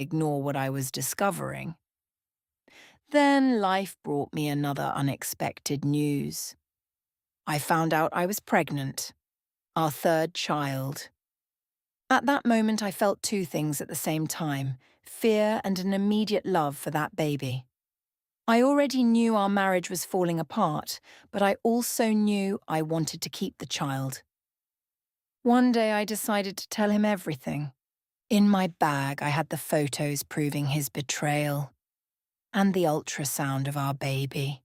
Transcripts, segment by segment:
ignore what I was discovering. Then life brought me another unexpected news. I found out I was pregnant, our third child. At that moment, I felt two things at the same time: fear and an immediate love for that baby. I already knew our marriage was falling apart, but I also knew I wanted to keep the child. One day I decided to tell him everything. In my bag, I had the photos proving his betrayal and the ultrasound of our baby.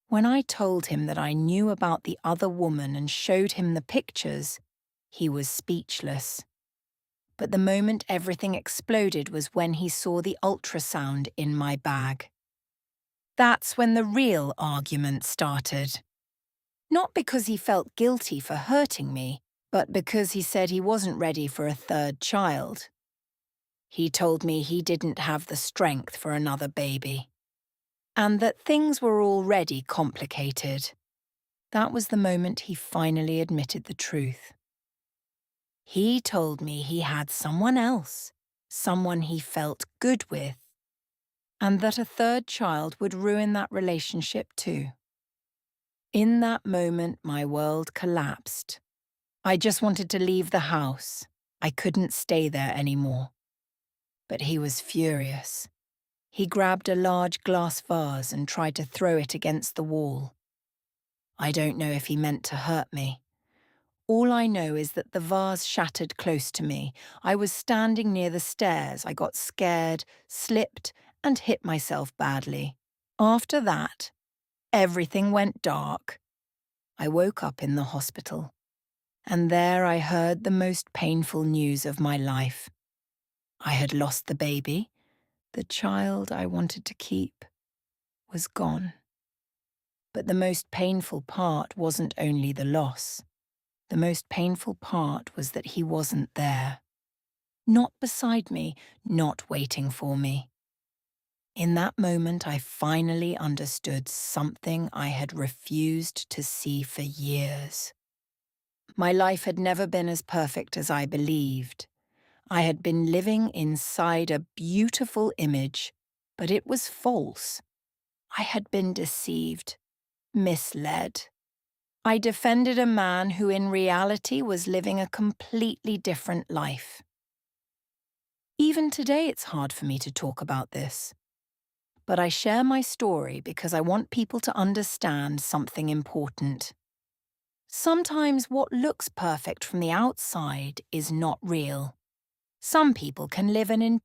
When I told him that I knew about the other woman and showed him the pictures, he was speechless. But the moment everything exploded was when he saw the ultrasound in my bag. That's when the real argument started. Not because he felt guilty for hurting me, but because he said he wasn't ready for a third child. He told me he didn't have the strength for another baby, and that things were already complicated. That was the moment he finally admitted the truth. He told me he had someone else, someone he felt good with, and that a third child would ruin that relationship too. In that moment, my world collapsed. I just wanted to leave the house. I couldn't stay there anymore. But he was furious. He grabbed a large glass vase and tried to throw it against the wall. I don't know if he meant to hurt me. All I know is that the vase shattered close to me. I was standing near the stairs. I got scared, slipped, and hit myself badly. After that, everything went dark. I woke up in the hospital, and there I heard the most painful news of my life. I had lost the baby. The child I wanted to keep was gone. But the most painful part wasn't only the loss. The most painful part was that he wasn't there. Not beside me, not waiting for me. In that moment, I finally understood something I had refused to see for years. My life had never been as perfect as I believed. I had been living inside a beautiful image, but it was false. I had been deceived, misled. I defended a man who in reality was living a completely different life. Even today it's hard for me to talk about this. But I share my story because I want people to understand something important. Sometimes what looks perfect from the outside is not real. Some people can live an